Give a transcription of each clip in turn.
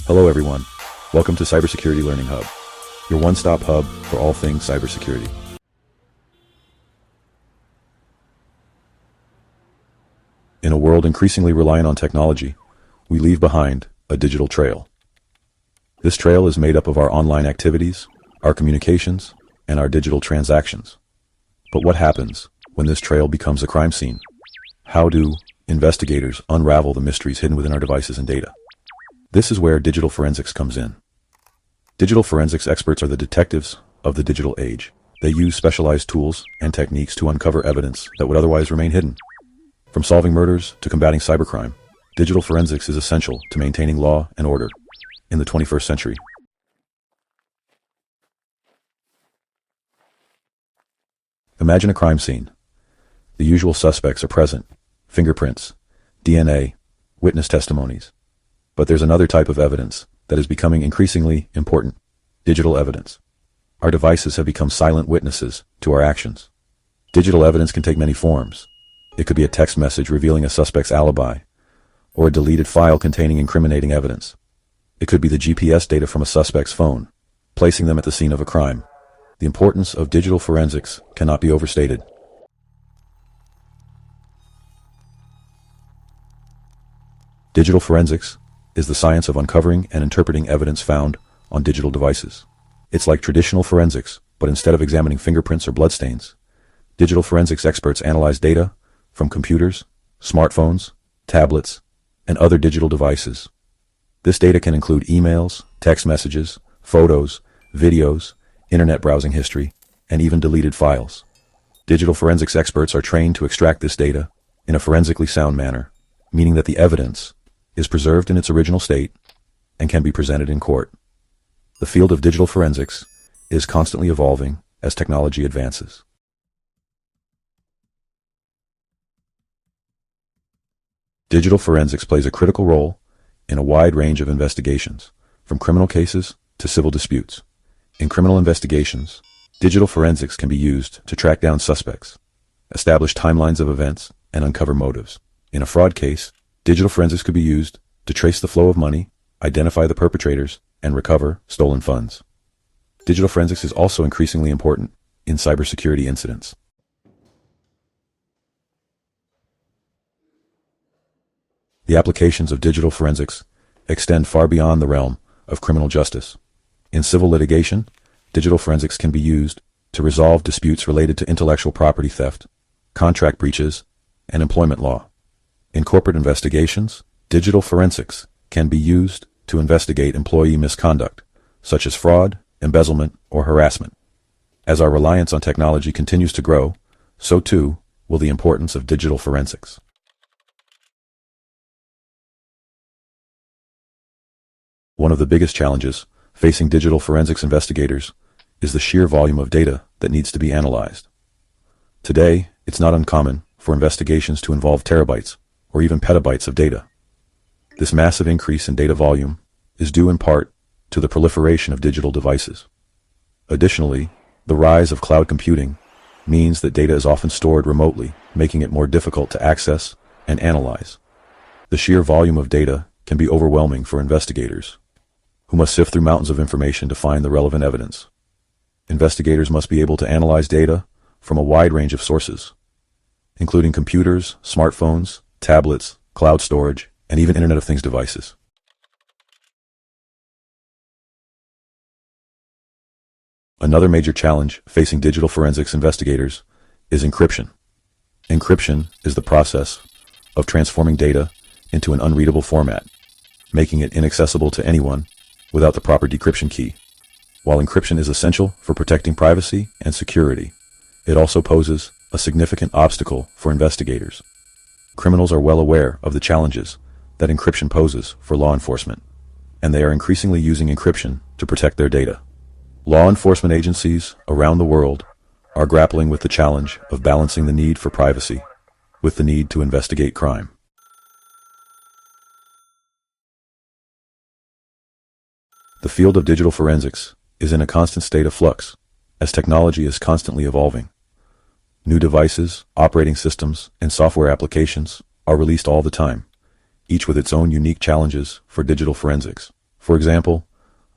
Hello everyone, welcome to Cybersecurity Learning Hub, your one-stop hub for all things cybersecurity. In a world increasingly reliant on technology, we leave behind a digital trail. This trail is made up of our online activities, our communications, and our digital transactions. But what happens when this trail becomes a crime scene? How do investigators unravel the mysteries hidden within our devices and data? This is where digital forensics comes in. Digital forensics experts are the detectives of the digital age. They use specialized tools and techniques to uncover evidence that would otherwise remain hidden. From solving murders to combating cybercrime, digital forensics is essential to maintaining law and order in the 21st century. Imagine a crime scene. The usual suspects are present: fingerprints, DNA, witness testimonies. But there's another type of evidence that is becoming increasingly important: digital evidence. Our devices have become silent witnesses to our actions. Digital evidence can take many forms. It could be a text message revealing a suspect's alibi, or a deleted file containing incriminating evidence. It could be the GPS data from a suspect's phone, placing them at the scene of a crime. The importance of digital forensics cannot be overstated. Digital forensics is the science of uncovering and interpreting evidence found on digital devices. It's like traditional forensics, but instead of examining fingerprints or bloodstains, digital forensics experts analyze data from computers, smartphones, tablets, and other digital devices. This data can include emails, text messages, photos, videos, internet browsing history, and even deleted files. Digital forensics experts are trained to extract this data in a forensically sound manner, meaning that the evidence is preserved in its original state and can be presented in court. The field of digital forensics is constantly evolving as technology advances. Digital forensics plays a critical role in a wide range of investigations, from criminal cases to civil disputes. In criminal investigations, digital forensics can be used to track down suspects, establish timelines of events, and uncover motives. In a fraud case, digital forensics could be used to trace the flow of money, identify the perpetrators, and recover stolen funds. Digital forensics is also increasingly important in cybersecurity incidents. The applications of digital forensics extend far beyond the realm of criminal justice. In civil litigation, digital forensics can be used to resolve disputes related to intellectual property theft, contract breaches, and employment law. In corporate investigations, digital forensics can be used to investigate employee misconduct, such as fraud, embezzlement, or harassment. As our reliance on technology continues to grow, so too will the importance of digital forensics. One of the biggest challenges facing digital forensics investigators is the sheer volume of data that needs to be analyzed. Today, it's not uncommon for investigations to involve terabytes or even petabytes of data. This massive increase in data volume is due in part to the proliferation of digital devices. Additionally, the rise of cloud computing means that data is often stored remotely, making it more difficult to access and analyze. The sheer volume of data can be overwhelming for investigators, who must sift through mountains of information to find the relevant evidence. Investigators must be able to analyze data from a wide range of sources, including computers, smartphones, tablets, cloud storage, and even Internet of Things devices. Another major challenge facing digital forensics investigators is encryption. Encryption is the process of transforming data into an unreadable format, making it inaccessible to anyone without the proper decryption key. While encryption is essential for protecting privacy and security, it also poses a significant obstacle for investigators. Criminals are well aware of the challenges that encryption poses for law enforcement, and they are increasingly using encryption to protect their data. Law enforcement agencies around the world are grappling with the challenge of balancing the need for privacy with the need to investigate crime. The field of digital forensics is in a constant state of flux, as technology is constantly evolving. New devices, operating systems, and software applications are released all the time, each with its own unique challenges for digital forensics. For example,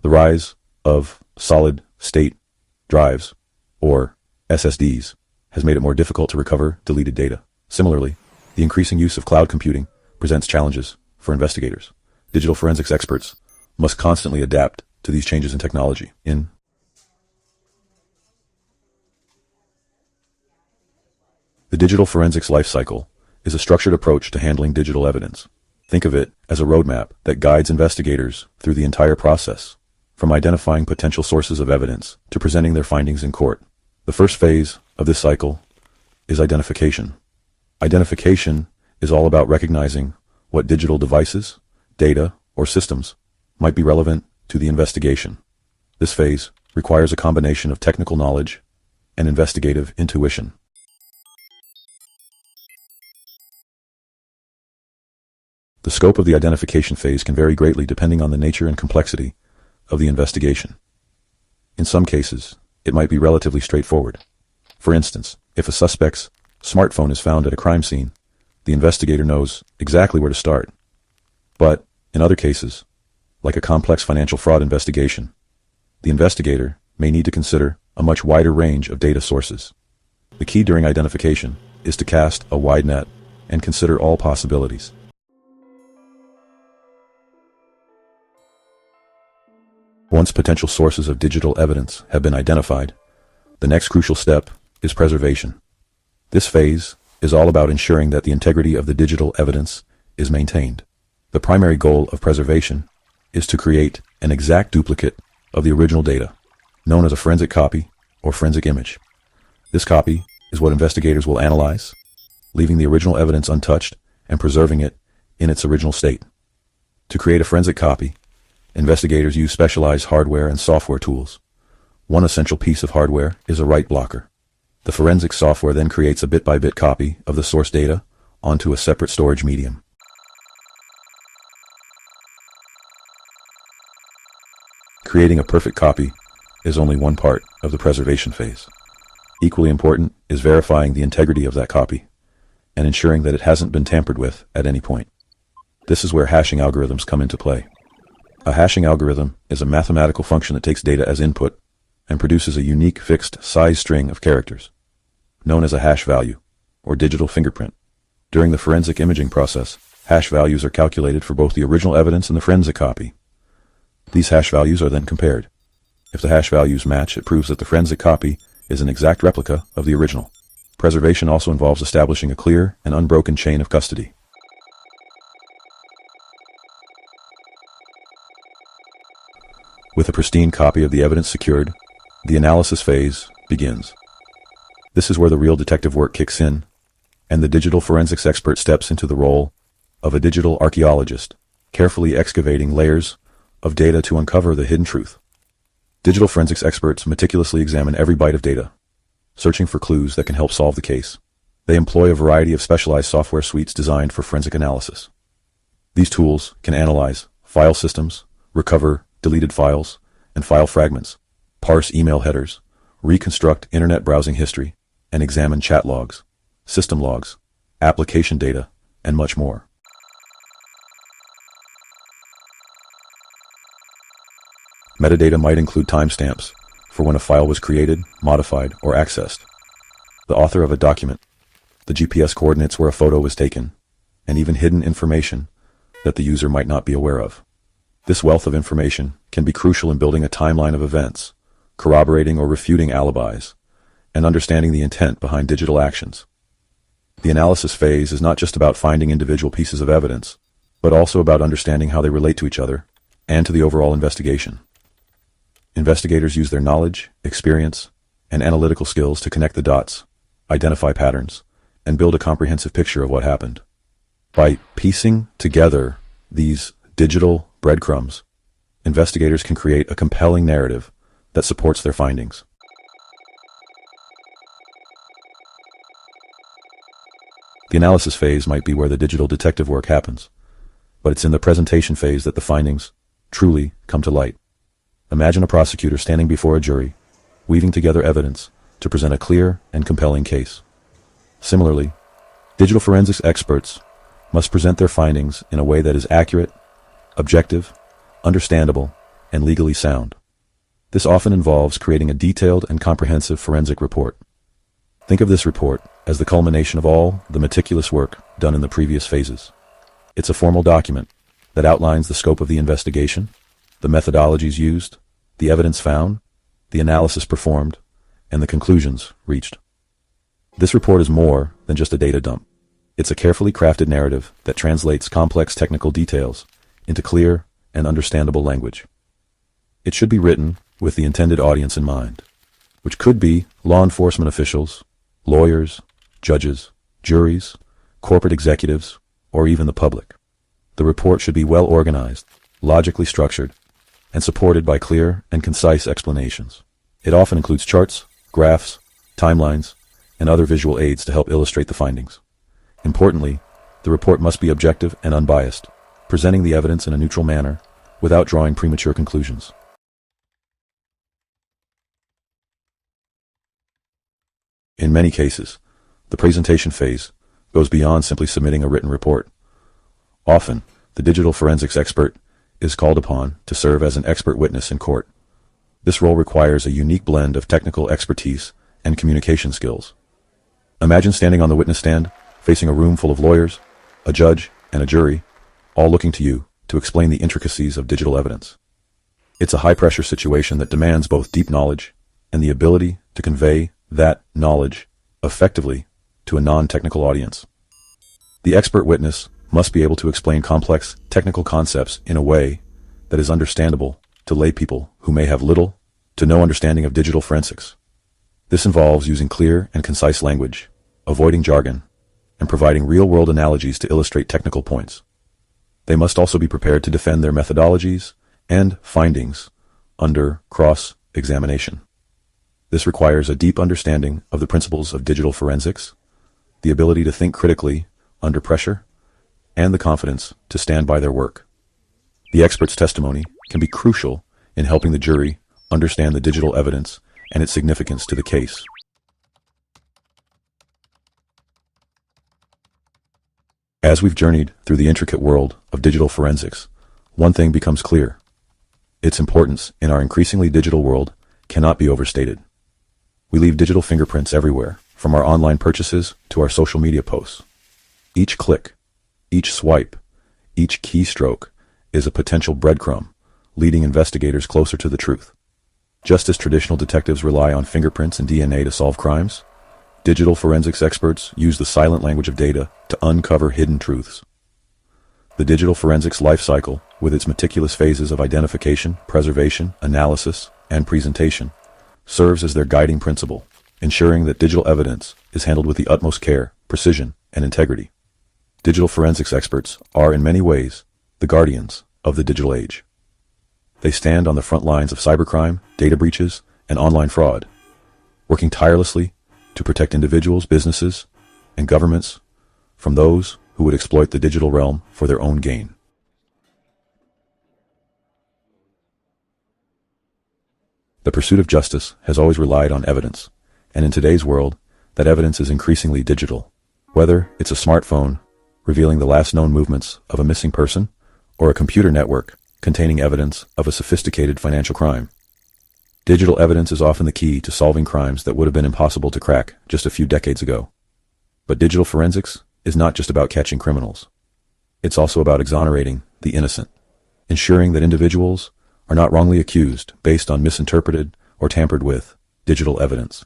the rise of solid-state drives, or SSDs, has made it more difficult to recover deleted data. Similarly, the increasing use of cloud computing presents challenges for investigators. Digital forensics experts must constantly adapt to these changes in technology. The digital forensics lifecycle is a structured approach to handling digital evidence. Think of it as a roadmap that guides investigators through the entire process, from identifying potential sources of evidence to presenting their findings in court. The first phase of this cycle is identification. Identification is all about recognizing what digital devices, data, or systems might be relevant to the investigation. This phase requires a combination of technical knowledge and investigative intuition. The scope of the identification phase can vary greatly depending on the nature and complexity of the investigation. In some cases, it might be relatively straightforward. For instance, if a suspect's smartphone is found at a crime scene, the investigator knows exactly where to start. But in other cases, like a complex financial fraud investigation, the investigator may need to consider a much wider range of data sources. The key during identification is to cast a wide net and consider all possibilities. Once potential sources of digital evidence have been identified, the next crucial step is preservation. This phase is all about ensuring that the integrity of the digital evidence is maintained. The primary goal of preservation is to create an exact duplicate of the original data, known as a forensic copy or forensic image. This copy is what investigators will analyze, leaving the original evidence untouched and preserving it in its original state. To create a forensic copy, investigators use specialized hardware and software tools. One essential piece of hardware is a write blocker. The forensic software then creates a bit-by-bit copy of the source data onto a separate storage medium. Creating a perfect copy is only one part of the preservation phase. Equally important is verifying the integrity of that copy and ensuring that it hasn't been tampered with at any point. This is where hashing algorithms come into play. A hashing algorithm is a mathematical function that takes data as input and produces a unique fixed size string of characters, known as a hash value, or digital fingerprint. During the forensic imaging process, hash values are calculated for both the original evidence and the forensic copy. These hash values are then compared. If the hash values match, it proves that the forensic copy is an exact replica of the original. Preservation also involves establishing a clear and unbroken chain of custody. With a pristine copy of the evidence secured, the analysis phase begins. This is where the real detective work kicks in, and the digital forensics expert steps into the role of a digital archaeologist, carefully excavating layers of data to uncover the hidden truth. Digital forensics experts meticulously examine every byte of data, searching for clues that can help solve the case. They employ a variety of specialized software suites designed for forensic analysis. These tools can analyze file systems, recover deleted files and file fragments, parse email headers, reconstruct internet browsing history, and examine chat logs, system logs, application data, and much more. Metadata might include timestamps for when a file was created, modified, or accessed, the author of a document, the GPS coordinates where a photo was taken, and even hidden information that the user might not be aware of. This wealth of information can be crucial in building a timeline of events, corroborating or refuting alibis, and understanding the intent behind digital actions. The analysis phase is not just about finding individual pieces of evidence, but also about understanding how they relate to each other and to the overall investigation. Investigators use their knowledge, experience, and analytical skills to connect the dots, identify patterns, and build a comprehensive picture of what happened. By piecing together these digital breadcrumbs, investigators can create a compelling narrative that supports their findings. The analysis phase might be where the digital detective work happens, but it's in the presentation phase that the findings truly come to light. Imagine a prosecutor standing before a jury, weaving together evidence to present a clear and compelling case. Similarly, digital forensics experts must present their findings in a way that is accurate, objective, understandable, and legally sound. This often involves creating a detailed and comprehensive forensic report. Think of this report as the culmination of all the meticulous work done in the previous phases. It's a formal document that outlines the scope of the investigation, the methodologies used, the evidence found, the analysis performed, and the conclusions reached. This report is more than just a data dump. It's a carefully crafted narrative that translates complex technical details into clear and understandable language. It should be written with the intended audience in mind, which could be law enforcement officials, lawyers, judges, juries, corporate executives, or even the public. The report should be well organized, logically structured, and supported by clear and concise explanations. It often includes charts, graphs, timelines, and other visual aids to help illustrate the findings. Importantly, the report must be objective and unbiased, presenting the evidence in a neutral manner without drawing premature conclusions. In many cases, the presentation phase goes beyond simply submitting a written report. Often, the digital forensics expert is called upon to serve as an expert witness in court. This role requires a unique blend of technical expertise and communication skills. Imagine standing on the witness stand, facing a room full of lawyers, a judge, and a jury, all looking to you to explain the intricacies of digital evidence. It's a high-pressure situation that demands both deep knowledge and the ability to convey that knowledge effectively to a non-technical audience. The expert witness must be able to explain complex technical concepts in a way that is understandable to lay people who may have little to no understanding of digital forensics. This involves using clear and concise language, avoiding jargon, and providing real-world analogies to illustrate technical points. They must also be prepared to defend their methodologies and findings under cross-examination. This requires a deep understanding of the principles of digital forensics, the ability to think critically under pressure, and the confidence to stand by their work. The expert's testimony can be crucial in helping the jury understand the digital evidence and its significance to the case. As we've journeyed through the intricate world of digital forensics, one thing becomes clear. Its importance in our increasingly digital world cannot be overstated. We leave digital fingerprints everywhere, from our online purchases to our social media posts. Each click, each swipe, each keystroke is a potential breadcrumb, leading investigators closer to the truth. Just as traditional detectives rely on fingerprints and DNA to solve crimes, digital forensics experts use the silent language of data to uncover hidden truths. The digital forensics life cycle, with its meticulous phases of identification, preservation, analysis, and presentation, serves as their guiding principle, ensuring that digital evidence is handled with the utmost care, precision, and integrity. Digital forensics experts are, in many ways, the guardians of the digital age. They stand on the front lines of cybercrime, data breaches, and online fraud, working tirelessly to protect individuals, businesses, and governments from those who would exploit the digital realm for their own gain. The pursuit of justice has always relied on evidence, and in today's world, that evidence is increasingly digital. Whether it's a smartphone revealing the last known movements of a missing person, or a computer network containing evidence of a sophisticated financial crime, digital evidence is often the key to solving crimes that would have been impossible to crack just a few decades ago. But digital forensics is not just about catching criminals. It's also about exonerating the innocent, ensuring that individuals are not wrongly accused based on misinterpreted or tampered with digital evidence.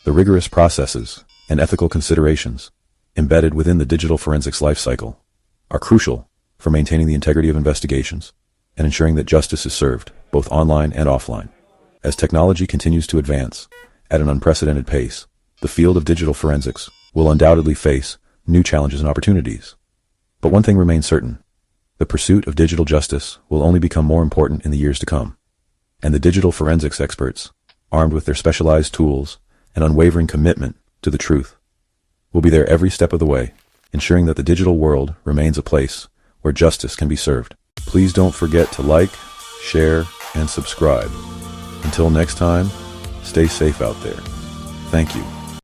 The rigorous processes and ethical considerations embedded within the digital forensics life cycle are crucial for maintaining the integrity of investigations and ensuring that justice is served both online and offline. As technology continues to advance at an unprecedented pace, the field of digital forensics will undoubtedly face new challenges and opportunities. But one thing remains certain: the pursuit of digital justice will only become more important in the years to come. And the digital forensics experts, armed with their specialized tools and unwavering commitment to the truth, will be there every step of the way, ensuring that the digital world remains a place where justice can be served. Please don't forget to like, share, and subscribe. Until next time, stay safe out there. Thank you.